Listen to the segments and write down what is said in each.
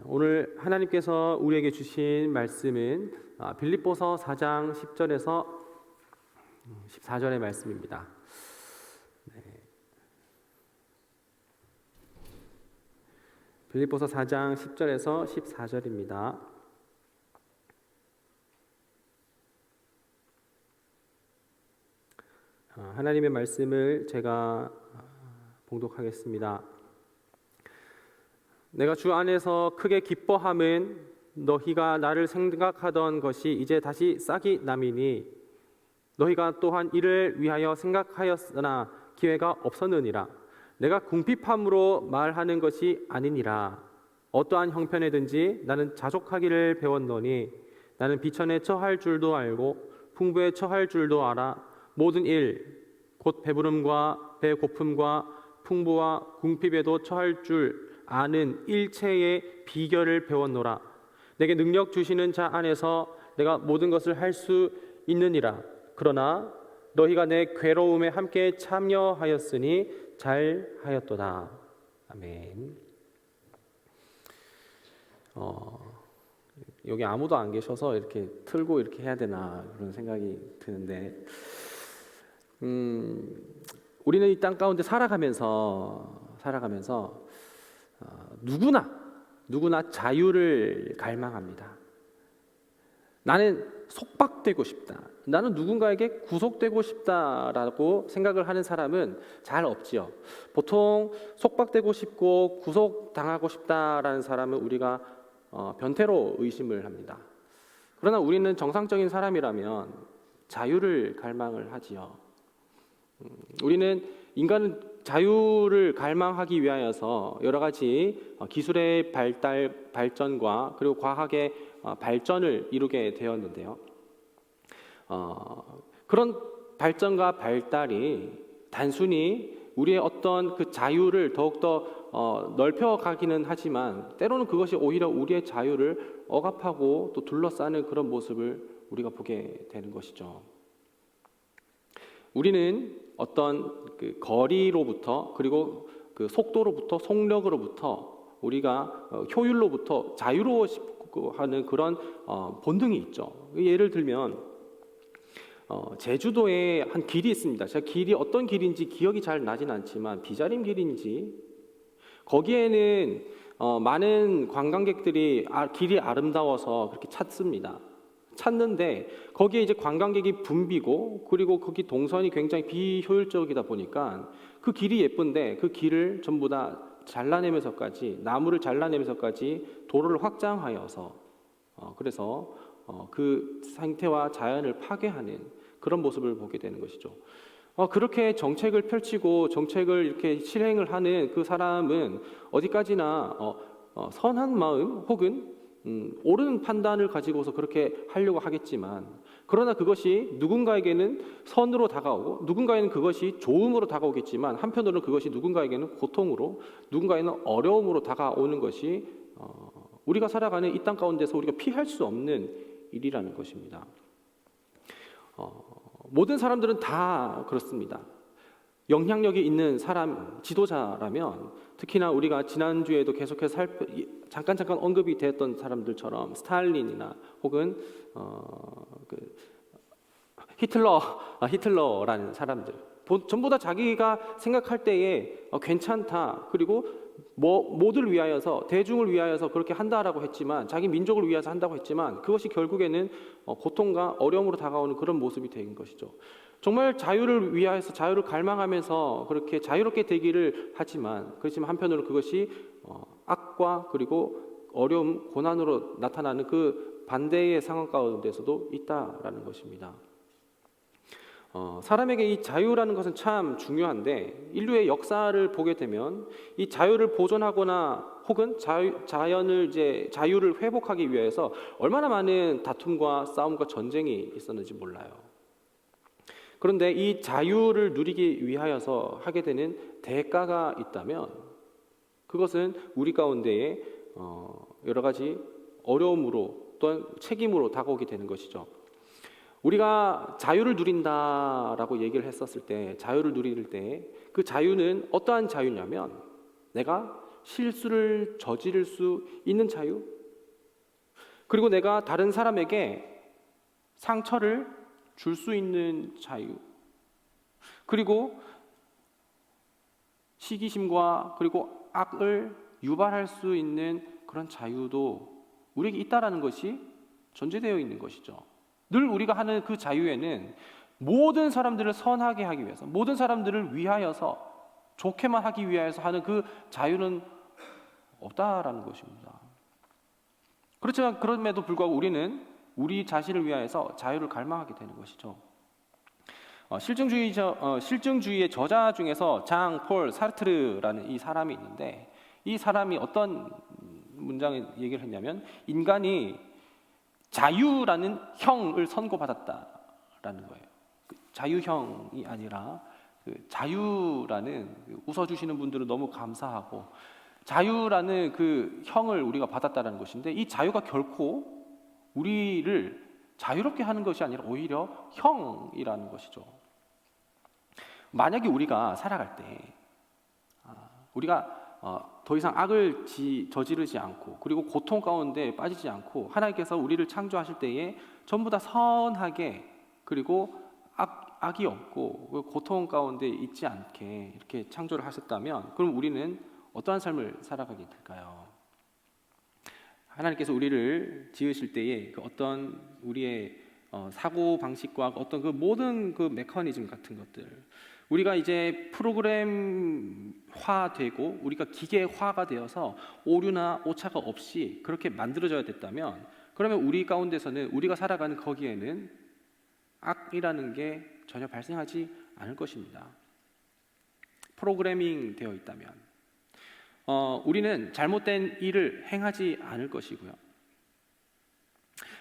오늘 하나님께서 우리에게 주신 말씀은 빌립보서 4장 10절에서 14절의 말씀입니다. 빌립보서 4장 10절에서 14절입니다. 하나님의 말씀을 제가 봉독하겠습니다. 내가 주 안에서 크게 기뻐함은 너희가 나를 생각하던 것이 이제 다시 싹이 남이니 너희가 또한 이를 위하여 생각하였으나 기회가 없었느니라. 내가 궁핍함으로 말하는 것이 아니니라. 어떠한 형편에든지 나는 자족하기를 배웠노니 나는 비천에 처할 줄도 알고 풍부에 처할 줄도 알아. 모든 일 곧 배부름과 배고픔과 풍부와 궁핍에도 처할 줄 아는 일체의 비결을 배웠노라. 내게 능력 주시는 자 안에서 내가 모든 것을 할 수 있느니라. 그러나 너희가 내 괴로움에 함께 참여하였으니 잘하였도다. 아멘. 여기 아무도 안 계셔서 이렇게 틀고 이렇게 해야 되나 그런 생각이 드는데, 우리는 이 땅 가운데 살아가면서 누구나 자유를 갈망합니다. 나는 속박되고 싶다. 나는 누군가에게 구속되고 싶다라고 생각을 하는 사람은 잘 없지요. 보통 속박되고 싶고 구속당하고 싶다라는 사람은 우리가 변태로 의심을 합니다. 그러나 우리는 정상적인 사람이라면 자유를 갈망을 하지요. 우리는 인간은 자유를 갈망하기 위하여서 여러 가지 기술의 발전과 그리고 과학의 발전을 이루게 되었는데요. 그런 발전과 발달이 단순히 우리의 어떤 그 자유를 더욱더 넓혀가기는 하지만 때로는 그것이 오히려 우리의 자유를 억압하고 또 둘러싸는 그런 모습을 우리가 보게 되는 것이죠. 우리는 어떤 그 거리로부터 그리고 그 속도로부터 속력으로부터 우리가 효율로부터 자유로워지고 하는 그런 본능이 있죠. 예를 들면 제주도에 한 길이 있습니다. 제가 길이 어떤 길인지 기억이 잘 나진 않지만 비자림 길인지 거기에는 많은 관광객들이 길이 아름다워서 그렇게 찾는데 거기에 이제 관광객이 붐비고 그리고 거기 동선이 굉장히 비효율적이다 보니까 그 길이 예쁜데 그 길을 전부 다 잘라내면서까지 나무를 잘라내면서까지 도로를 확장하여서 그래서 그 상태와 자연을 파괴하는 그런 모습을 보게 되는 것이죠. 그렇게 정책을 펼치고 정책을 이렇게 실행을 하는 그 사람은 어디까지나 선한 마음 혹은 옳은 판단을 가지고서 그렇게 하려고 하겠지만, 그러나 그것이 누군가에게는 선으로 다가오고 누군가에는 그것이 좋음으로 다가오겠지만 한편으로는 그것이 누군가에게는 고통으로 누군가에는 어려움으로 다가오는 것이 우리가 살아가는 이 땅 가운데서 우리가 피할 수 없는 일이라는 것입니다. 모든 사람들은 다 그렇습니다. 영향력이 있는 사람, 지도자라면 특히나 우리가 지난주에도 계속해서 잠깐 언급이 되었던 사람들처럼 스탈린이나 혹은 히틀러라는 사람들 전부 다 자기가 생각할 때에 괜찮다 그리고 모두를 위하여서 대중을 위하여서 그렇게 한다라고 했지만 자기 민족을 위해서 한다고 했지만 그것이 결국에는 고통과 어려움으로 다가오는 그런 모습이 된 것이죠. 정말 자유를 위하여서 자유를 갈망하면서 그렇게 자유롭게 되기를 하지만 그렇지만 한편으로 그것이 악과 그리고 어려움, 고난으로 나타나는 그 반대의 상황 가운데서도 있다라는 것입니다. 사람에게 이 자유라는 것은 참 중요한데 인류의 역사를 보게 되면 이 자유를 보존하거나 혹은 자유를 회복하기 위해서 얼마나 많은 다툼과 싸움과 전쟁이 있었는지 몰라요. 그런데 이 자유를 누리기 위하여서 하게 되는 대가가 있다면 그것은 우리 가운데에 여러 가지 어려움으로 또한 책임으로 다가오게 되는 것이죠. 우리가 자유를 누린다라고 얘기를 했었을 때 자유를 누릴 때 그 자유는 어떠한 자유냐면 내가 실수를 저지를 수 있는 자유, 그리고 내가 다른 사람에게 상처를 줄 수 있는 자유, 그리고 시기심과 그리고 악을 유발할 수 있는 그런 자유도 우리에게 있다라는 것이 전제되어 있는 것이죠. 늘 우리가 하는 그 자유에는 모든 사람들을 선하게 하기 위해서, 모든 사람들을 위하여서, 좋게만 하기 위해서 하는 그 자유는 없다라는 것입니다. 그렇지만 그럼에도 불구하고 우리는 우리 자신을 위하여서 자유를 갈망하게 되는 것이죠. 실증주의의 저자 중에서 장 폴 사르트르라는 이 사람이 있는데, 이 사람이 어떤 문장을 얘기를 했냐면, 인간이 자유라는 형을 선고받았다라는 거예요. 자유형이 아니라 자유라는, 웃어주시는 분들은 너무 감사하고, 자유라는 그 형을 우리가 받았다는 것인데, 이 자유가 결코 우리를 자유롭게 하는 것이 아니라 오히려 형이라는 것이죠. 만약에 우리가 살아갈 때 우리가 더 이상 악을 저지르지 않고, 그리고 고통 가운데 빠지지 않고, 하나님께서 우리를 창조하실 때에 전부 다 선하게, 그리고 악이 없고 고통 가운데 있지 않게 이렇게 창조를 하셨다면, 그럼 우리는 어떠한 삶을 살아가게 될까요? 하나님께서 우리를 지으실 때에 그 어떤 우리의 사고 방식과 어떤 그 모든 그 메커니즘 같은 것들, 우리가 이제 프로그램화되고 우리가 기계화가 되어서 오류나 오차가 없이 그렇게 만들어져야 됐다면, 그러면 우리 가운데서는, 우리가 살아가는 거기에는 악이라는 게 전혀 발생하지 않을 것입니다. 프로그래밍 되어 있다면 우리는 잘못된 일을 행하지 않을 것이고요.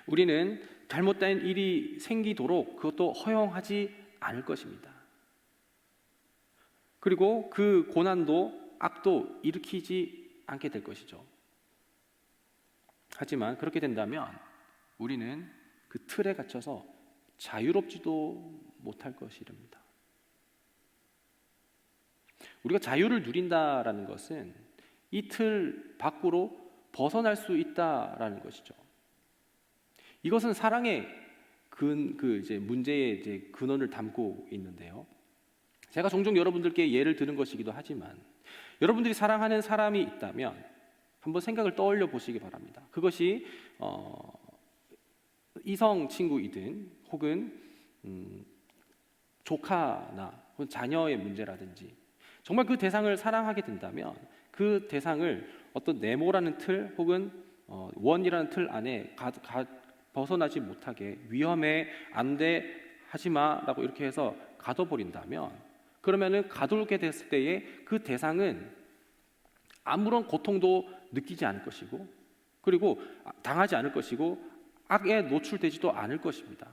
우리는 잘못된 일이 생기도록 그것도 허용하지 않을 것입니다. 그리고 그 고난도 악도 일으키지 않게 될 것이죠. 하지만 그렇게 된다면 우리는 그 틀에 갇혀서 자유롭지도 못할 것이랍니다. 우리가 자유를 누린다라는 것은 이 틀 밖으로 벗어날 수 있다라는 것이죠. 이것은 사랑의 문제의 근원을 담고 있는데요. 제가 종종 여러분들께 예를 드는 것이기도 하지만, 여러분들이 사랑하는 사람이 있다면 한번 생각을 떠올려 보시기 바랍니다. 그것이 이성 친구이든 혹은 조카나 혹은 자녀의 문제라든지, 정말 그 대상을 사랑하게 된다면 그 대상을 어떤 네모라는 틀 혹은 원이라는 틀 안에 벗어나지 못하게, 위험해, 안 돼, 하지마 라고 이렇게 해서 가둬버린다면, 그러면은 가두게 됐을 때에 그 대상은 아무런 고통도 느끼지 않을 것이고, 그리고 당하지 않을 것이고, 악에 노출되지도 않을 것입니다.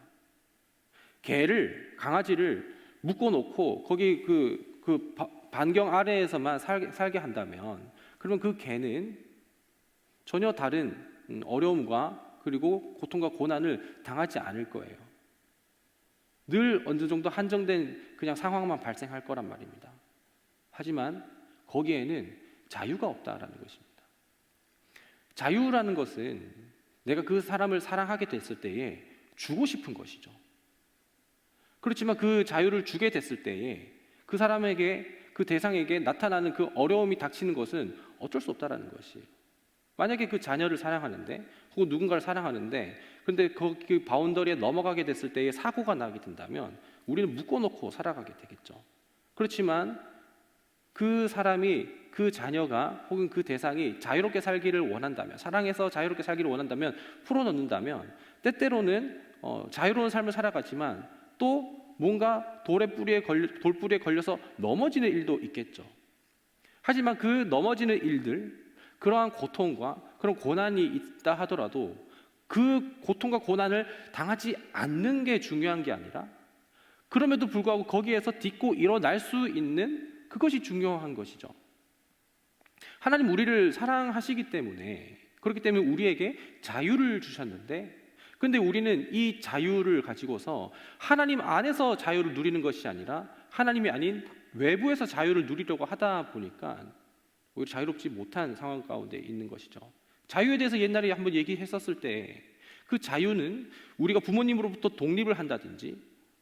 강아지를 묶어놓고 거기 그 반경 아래에서만 살게 한다면, 그러면 그 개는 전혀 다른 어려움과 그리고 고통과 고난을 당하지 않을 거예요. 늘 어느 정도 한정된 그냥 상황만 발생할 거란 말입니다. 하지만 거기에는 자유가 없다라는 것입니다. 자유라는 것은 내가 그 사람을 사랑하게 됐을 때에 주고 싶은 것이죠. 그렇지만 그 자유를 주게 됐을 때에 그 사람에게, 그 대상에게 나타나는 그 어려움이 닥치는 것은 어쩔 수 없다라는 것이에요. 만약에 그 자녀를 사랑하는데, 혹은 누군가를 사랑하는데, 그런데 그 바운더리에 넘어가게 됐을 때에 사고가 나게 된다면 우리는 묶어놓고 살아가게 되겠죠. 그렇지만 그 사람이, 그 자녀가 혹은 그 대상이 자유롭게 살기를 원한다면, 사랑해서 자유롭게 살기를 원한다면 풀어놓는다면, 때때로는 자유로운 삶을 살아가지만 또 뭔가 돌뿌리에 걸려서 넘어지는 일도 있겠죠. 하지만 그 넘어지는 일들, 그러한 고통과 그런 고난이 있다 하더라도 그 고통과 고난을 당하지 않는 게 중요한 게 아니라, 그럼에도 불구하고 거기에서 딛고 일어날 수 있는 그것이 중요한 것이죠. 하나님 우리를 사랑하시기 때문에, 그렇기 때문에 우리에게 자유를 주셨는데, 근데 우리는 이 자유를 가지고서 하나님 안에서 자유를 누리는 것이 아니라 하나님이 아닌 외부에서 자유를 누리려고 하다 보니까 오히려 자유롭지 못한 상황 가운데 있는 것이죠. 자유에 대해서 옛날에 한번 얘기했었을 때 그 자유는 우리가 부모님으로부터 독립을 한다든지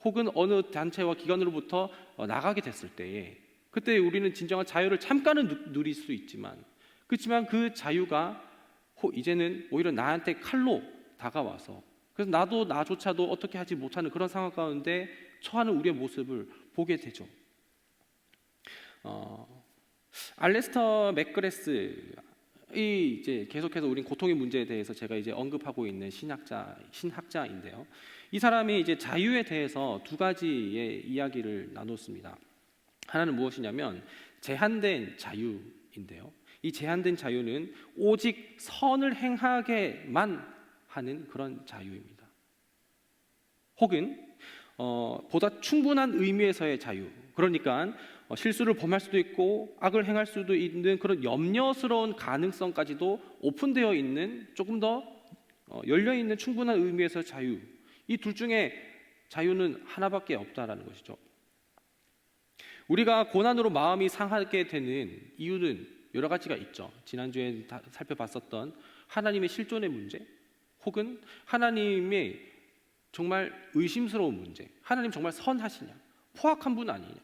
혹은 어느 단체와 기관으로부터 나가게 됐을 때에 그때 우리는 진정한 자유를 잠깐은 누릴 수 있지만 그렇지만 그 자유가 이제는 오히려 나한테 칼로 다가와서 그래서 나도 나조차도 어떻게 하지 못하는 그런 상황 가운데 처하는 우리의 모습을 보게 되죠. 알레스터 맥그레스 이 이제 계속해서 우린 고통의 문제에 대해서 제가 이제 언급하고 있는 신학자인데요. 이 사람이 이제 자유에 대해서 두 가지의 이야기를 나눴습니다. 하나는 무엇이냐면 제한된 자유인데요. 이 제한된 자유는 오직 선을 행하게만 하는 그런 자유입니다. 혹은 보다 충분한 의미에서의 자유. 그러니까 실수를 범할 수도 있고 악을 행할 수도 있는 그런 염려스러운 가능성까지도 오픈되어 있는 조금 더 열려 있는 충분한 의미에서의 자유. 이 둘 중에 자유는 하나밖에 없다라는 것이죠. 우리가 고난으로 마음이 상하게 되는 이유는 여러 가지가 있죠. 지난주에 살펴봤었던 하나님의 실존의 문제, 혹은 하나님의 정말 의심스러운 문제, 하나님 정말 선하시냐, 포악한 분 아니냐,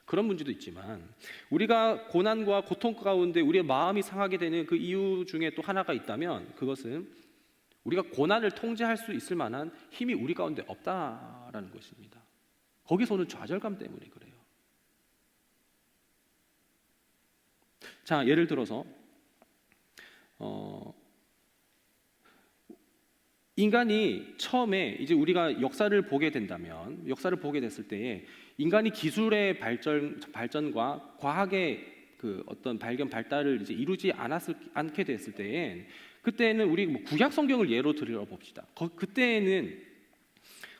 그런 문제도 있지만 우리가 고난과 고통 가운데 우리의 마음이 상하게 되는 그 이유 중에 또 하나가 있다면 그것은 우리가 고난을 통제할 수 있을 만한 힘이 우리 가운데 없다라는 것입니다. 거기서 오는 좌절감 때문에 그래요. 자, 예를 들어서 인간이 처음에 이제 우리가 역사를 보게 된다면 역사를 보게 됐을 때에 인간이 기술의 발전과 과학의 그 어떤 발견 발달을 이제 이루지 않게 됐을 때엔 그때는 우리 구약 성경을 예로 들어 봅시다. 그때에는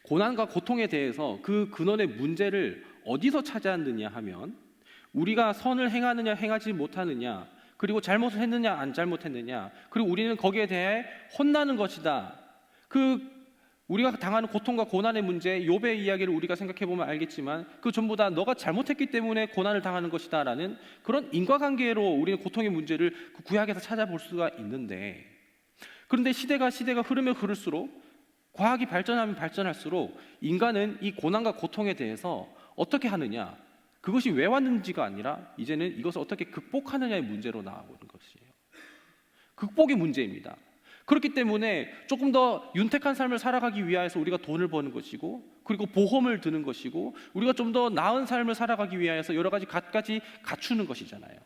고난과 고통에 대해서 그 근원의 문제를 어디서 찾아왔느냐 하면 우리가 선을 행하느냐 행하지 못하느냐 그리고 잘못을 했느냐 안 잘못했느냐 그리고 우리는 거기에 대해 혼나는 것이다. 우리가 당하는 고통과 고난의 문제, 욥의 이야기를 우리가 생각해 보면 알겠지만 그 전부 다 너가 잘못했기 때문에 고난을 당하는 것이다라는 그런 인과관계로 우리는 고통의 문제를 그 구약에서 찾아볼 수가 있는데 그런데 시대가 흐르면 흐를수록 과학이 발전하면 발전할수록 인간은 이 고난과 고통에 대해서 어떻게 하느냐 그것이 왜 왔는지가 아니라 이제는 이것을 어떻게 극복하느냐의 문제로 나아오는 것이에요. 극복의 문제입니다. 그렇기 때문에 조금 더 윤택한 삶을 살아가기 위해서 우리가 돈을 버는 것이고 그리고 보험을 드는 것이고 우리가 좀 더 나은 삶을 살아가기 위해서 여러 가지 갖가지 갖추는 것이잖아요.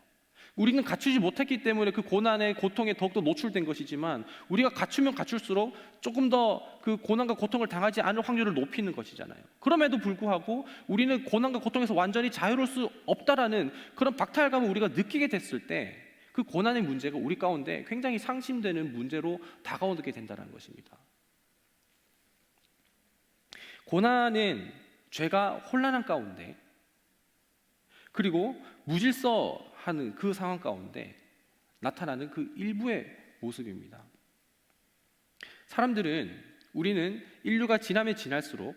우리는 갖추지 못했기 때문에 그 고난의 고통에 더욱더 노출된 것이지만 우리가 갖추면 갖출수록 조금 더 그 고난과 고통을 당하지 않을 확률을 높이는 것이잖아요. 그럼에도 불구하고 우리는 고난과 고통에서 완전히 자유로울 수 없다라는 그런 박탈감을 우리가 느끼게 됐을 때 그 고난의 문제가 우리 가운데 굉장히 상심되는 문제로 다가오게 된다는 것입니다. 고난은 죄가 혼란한 가운데 그리고 무질서하는 그 상황 가운데 나타나는 그 일부의 모습입니다. 우리는 인류가 지나면 지날수록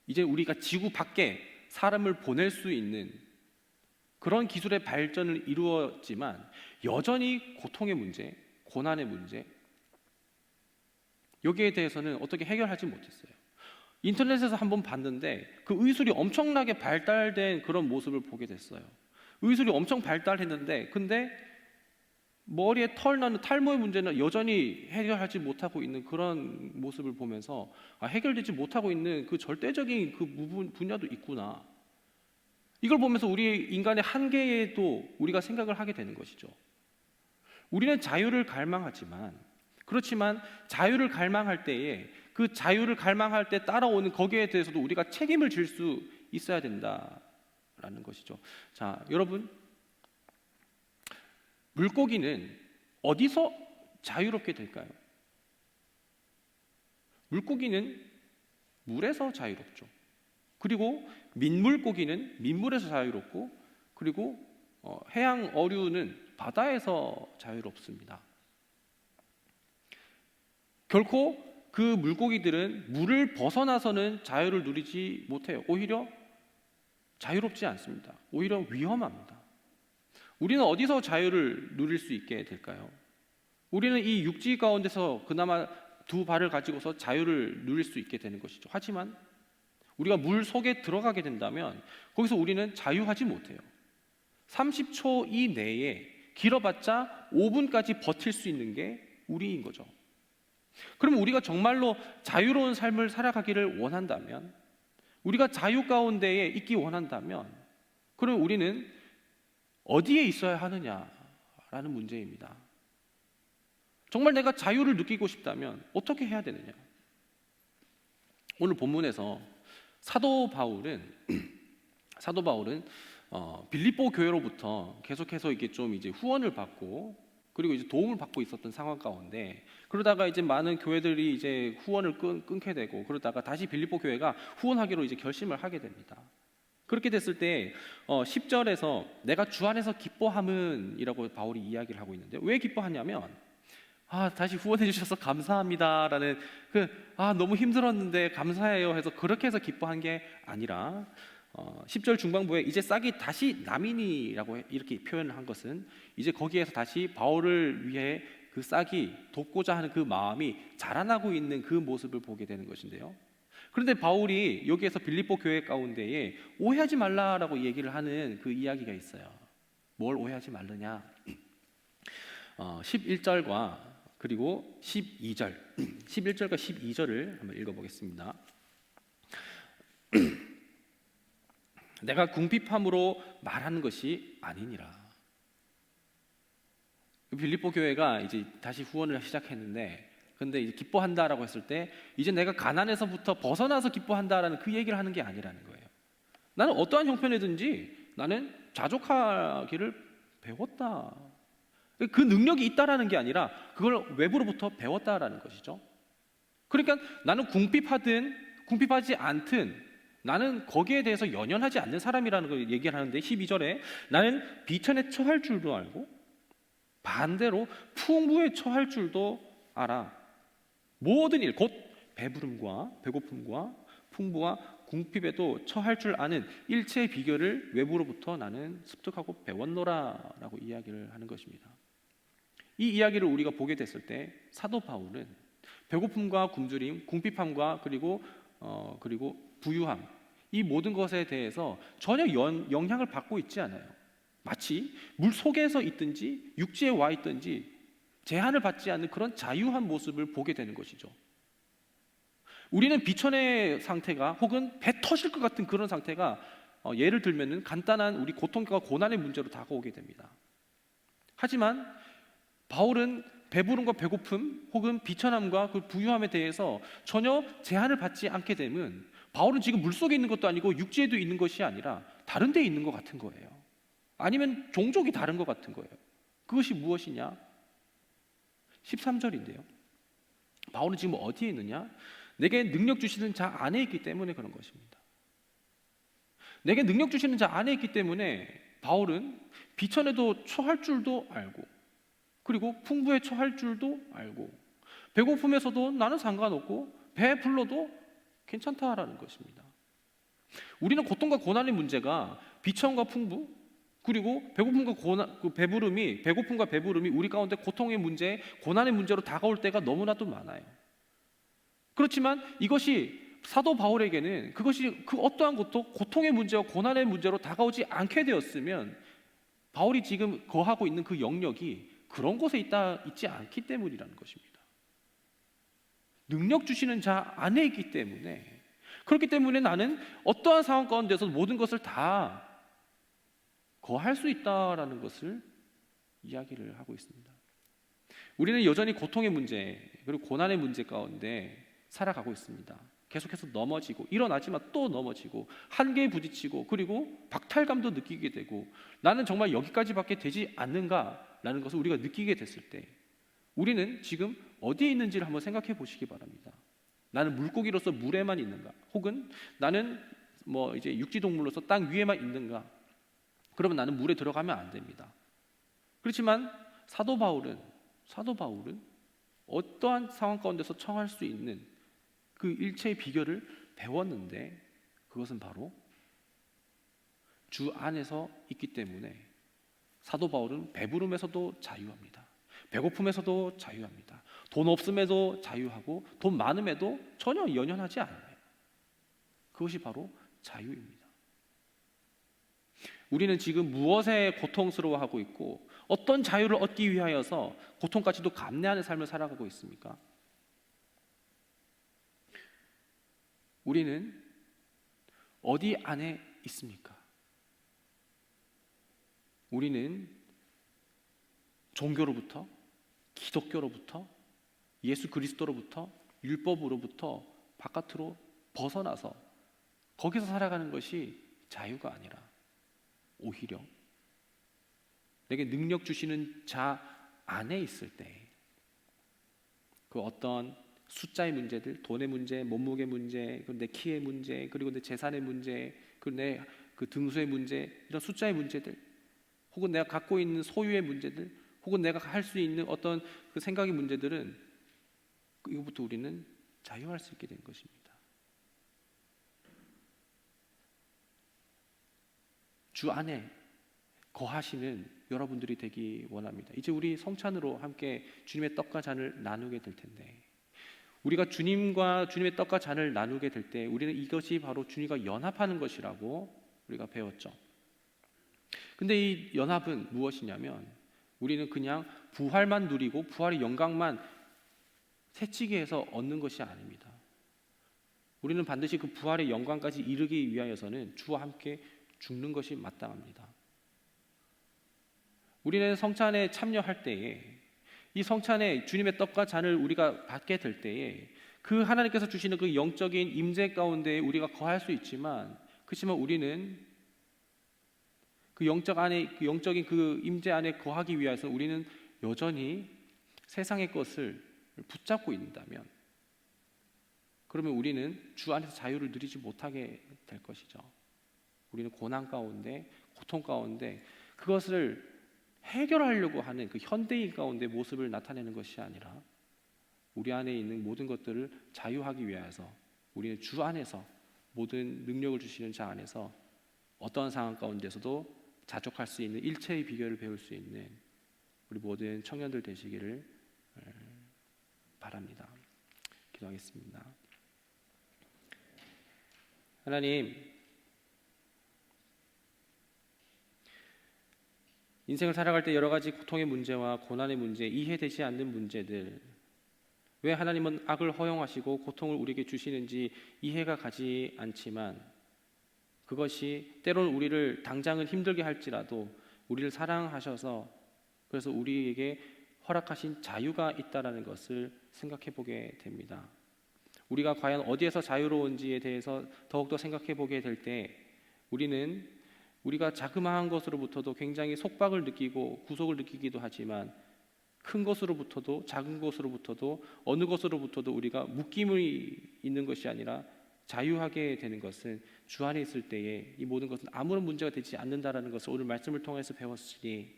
이제 우리가 지구 밖에 사람을 보낼 수 있는 그런 기술의 발전을 이루었지만 여전히 고통의 문제, 고난의 문제 여기에 대해서는 어떻게 해결하지 못했어요. 인터넷에서 한번 봤는데 그 의술이 엄청나게 발달된 그런 모습을 보게 됐어요. 의술이 엄청 발달했는데 근데 머리에 털 나는 탈모의 문제는 여전히 해결하지 못하고 있는 그런 모습을 보면서 해결되지 못하고 있는 그 절대적인 그 분야도 있구나. 이걸 보면서 우리 인간의 한계에도 우리가 생각을 하게 되는 것이죠. 우리는 자유를 갈망하지만 그렇지만 자유를 갈망할 때에 그 자유를 갈망할 때 따라오는 거기에 대해서도 우리가 책임을 질 수 있어야 된다라는 것이죠. 자, 여러분 물고기는 어디서 자유롭게 될까요? 물고기는 물에서 자유롭죠. 그리고 민물고기는 민물에서 자유롭고 그리고 해양 어류는 바다에서 자유롭습니다. 결코 그 물고기들은 물을 벗어나서는 자유를 누리지 못해요. 오히려 자유롭지 않습니다. 오히려 위험합니다. 우리는 어디서 자유를 누릴 수 있게 될까요? 우리는 이 육지 가운데서 그나마 두 발을 가지고서 자유를 누릴 수 있게 되는 것이죠. 하지만 우리가 물 속에 들어가게 된다면 거기서 우리는 자유하지 못해요. 30초 이내에 길어봤자 5분까지 버틸 수 있는 게 우리인 거죠. 그럼 우리가 정말로 자유로운 삶을 살아가기를 원한다면, 우리가 자유 가운데에 있기 원한다면, 그럼 우리는 어디에 있어야 하느냐라는 문제입니다. 정말 내가 자유를 느끼고 싶다면 어떻게 해야 되느냐? 오늘 본문에서 사도 바울은 빌립보 교회로부터 계속해서 이게 좀 이제 후원을 받고 그리고 이제 도움을 받고 있었던 상황 가운데, 그러다가 이제 많은 교회들이 이제 후원을 끊게 되고, 그러다가 다시 빌립보 교회가 후원하기로 이제 결심을 하게 됩니다. 그렇게 됐을 때 10절에서 내가 주 안에서 기뻐함은이라고 바울이 이야기를 하고 있는데, 왜 기뻐하냐면 다시 후원해 주셔서 감사합니다라는 너무 힘들었는데 감사해요 해서 그렇게 해서 기뻐한 게 아니라 10절 중반부에 이제 싹이 다시 남이니라고 이렇게 표현을 한 것은, 이제 거기에서 다시 바울을 위해 그 싹이 돕고자 하는 그 마음이 자라나고 있는 그 모습을 보게 되는 것인데요. 그런데 바울이 여기에서 빌립보 교회 가운데에 오해하지 말라라고 얘기를 하는 그 이야기가 있어요. 뭘 오해하지 말느냐? 11절과 그리고 12절 11절과 12절을 한번 읽어보겠습니다. 내가 궁핍함으로 말하는 것이 아니니라. 빌립보 교회가 이제 다시 후원을 시작했는데, 근데 이제 기뻐한다라고 했을 때 이제 내가 가난에서부터 벗어나서 기뻐한다라는 그 얘기를 하는 게 아니라는 거예요. 나는 어떠한 형편이든지 나는 자족하기를 배웠다. 그 능력이 있다라는 게 아니라 그걸 외부로부터 배웠다라는 것이죠. 그러니까 나는 궁핍하든 궁핍하지 않든 나는 거기에 대해서 연연하지 않는 사람이라는 걸 얘기를 하는데, 12절에 나는 비천에 처할 줄도 알고 반대로 풍부에 처할 줄도 알아. 모든 일 곧 배부름과 배고픔과 풍부와 궁핍에도 처할 줄 아는 일체의 비결을 외부로부터 나는 습득하고 배웠노라 라고 이야기를 하는 것입니다. 이 이야기를 우리가 보게 됐을 때 사도 바울은 배고픔과 굶주림, 궁핍함과 그리고 부유함, 이 모든 것에 대해서 전혀 영향을 받고 있지 않아요. 마치 물 속에서 있든지 육지에 와 있든지 제한을 받지 않는 그런 자유한 모습을 보게 되는 것이죠. 우리는 비천의 상태가 혹은 배 터질 것 같은 그런 상태가 예를 들면은 간단한 우리 고통과 고난의 문제로 다가오게 됩니다. 하지만 바울은 배부름과 배고픔 혹은 비천함과 그 부유함에 대해서 전혀 제한을 받지 않게 되면, 바울은 지금 물속에 있는 것도 아니고 육지에도 있는 것이 아니라 다른 데에 있는 것 같은 거예요. 아니면 종족이 다른 것 같은 거예요. 그것이 무엇이냐? 13절인데요. 바울은 지금 어디에 있느냐? 내게 능력 주시는 자 안에 있기 때문에 그런 것입니다. 내게 능력 주시는 자 안에 있기 때문에 바울은 비천에도 처할 줄도 알고, 그리고 풍부에 처할 줄도 알고, 배고픔에서도 나는 상관없고 배 불러도 괜찮다라는 것입니다. 우리는 고통과 고난의 문제가 비천과 풍부 그리고 배고픔과 배고픔과 배부름이 우리 가운데 고통의 문제, 고난의 문제로 다가올 때가 너무나도 많아요. 그렇지만 이것이 사도 바울에게는 그것이 그 어떠한 것도 고통의 문제와 고난의 문제로 다가오지 않게 되었으면, 바울이 지금 거하고 있는 그 영역이 그런 곳에 있지 않기 때문이라는 것입니다. 능력 주시는 자 안에 있기 때문에, 그렇기 때문에 나는 어떠한 상황 가운데서 모든 것을 다 거할 수 있다라는 것을 이야기를 하고 있습니다. 우리는 여전히 고통의 문제 그리고 고난의 문제 가운데 살아가고 있습니다. 계속해서 넘어지고 일어나지만 또 넘어지고 한계에 부딪히고 그리고 박탈감도 느끼게 되고, 나는 정말 여기까지밖에 되지 않는가라는 것을 우리가 느끼게 됐을 때 우리는 지금 어디에 있는지를 한번 생각해 보시기 바랍니다. 나는 물고기로서 물에만 있는가, 혹은 나는 이제 육지동물로서 땅 위에만 있는가? 그러면 나는 물에 들어가면 안 됩니다. 그렇지만 사도 바울은 어떠한 상황 가운데서 청할 수 있는 그 일체의 비결을 배웠는데, 그것은 바로 주 안에서 있기 때문에 사도 바울은 배부름에서도 자유합니다. 배고픔에서도 자유합니다. 돈 없음에도 자유하고 돈 많음에도 전혀 연연하지 않아요. 그것이 바로 자유입니다. 우리는 지금 무엇에 고통스러워하고 있고 어떤 자유를 얻기 위하여서 고통까지도 감내하는 삶을 살아가고 있습니까? 우리는 어디 안에 있습니까? 우리는 종교로부터, 기독교로부터, 예수 그리스도로부터, 율법으로부터 바깥으로 벗어나서 거기서 살아가는 것이 자유가 아니라 오히려 내게 능력 주시는 자 안에 있을 때 그 어떤 숫자의 문제들, 돈의 문제, 몸무게 문제, 그리고 내 키의 문제, 그리고 내 재산의 문제, 그리고 내 그 등수의 문제, 이런 숫자의 문제들, 혹은 내가 갖고 있는 소유의 문제들, 혹은 내가 할 수 있는 어떤 그 생각의 문제들은 이거부터 우리는 자유할 수 있게 된 것입니다. 주 안에 거하시는 여러분들이 되기 원합니다. 이제 우리 성찬으로 함께 주님의 떡과 잔을 나누게 될 텐데, 우리가 주님과 주님의 떡과 잔을 나누게 될 때 우리는 이것이 바로 주님과 연합하는 것이라고 우리가 배웠죠. 근데 이 연합은 무엇이냐면 우리는 그냥 부활만 누리고 부활의 영광만 새치기 해서 얻는 것이 아닙니다. 우리는 반드시 그 부활의 영광까지 이르기 위하여서는 주와 함께 죽는 것이 마땅합니다. 우리는 성찬에 참여할 때에 이 성찬에 주님의 떡과 잔을 우리가 받게 될 때에 그 하나님께서 주시는 그 영적인 임재 가운데 우리가 거할 수 있지만, 그렇지만 우리는 그 영적인 그 임재 안에 거하기 위해서 우리는 여전히 세상의 것을 붙잡고 있다면, 그러면 우리는 주 안에서 자유를 누리지 못하게 될 것이죠. 우리는 고난 가운데, 고통 가운데 그것을 해결하려고 하는 그 현대인 가운데 모습을 나타내는 것이 아니라 우리 안에 있는 모든 것들을 자유하기 위해서 우리는 주 안에서 모든 능력을 주시는 자 안에서 어떠한 상황 가운데서도 자족할 수 있는 일체의 비결을 배울 수 있는 우리 모든 청년들 되시기를 바랍니다. 기도하겠습니다. 하나님, 인생을 살아갈 때 여러 가지 고통의 문제와 고난의 문제, 이해되지 않는 문제들, 왜 하나님은 악을 허용하시고 고통을 우리에게 주시는지 이해가 가지 않지만, 그것이 때로는 우리를 당장은 힘들게 할지라도 우리를 사랑하셔서 그래서 우리에게 허락하신 자유가 있다라는 것을 생각해 보게 됩니다. 우리가 과연 어디에서 자유로운지에 대해서 더욱더 생각해 보게 될 때 우리는 우리가 자그마한 것으로부터도 굉장히 속박을 느끼고 구속을 느끼기도 하지만, 큰 것으로부터도 작은 것으로부터도 어느 것으로부터도 우리가 묶임이 있는 것이 아니라 자유하게 되는 것은 주 안에 있을 때에 이 모든 것은 아무런 문제가 되지 않는다라는 것을 오늘 말씀을 통해서 배웠으니,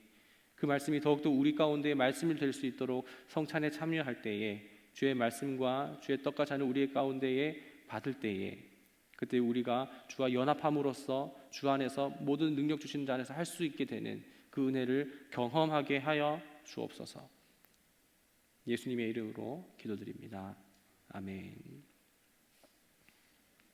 그 말씀이 더욱더 우리 가운데 말씀이 될 수 있도록 성찬에 참여할 때에 주의 말씀과 주의 떡과 잔을 우리의 가운데에 받을 때에 그때 우리가 주와 연합함으로써 주 안에서 모든 능력 주신 자 안에서 할 수 있게 되는 그 은혜를 경험하게 하여 주옵소서. 예수님의 이름으로 기도드립니다. 아멘.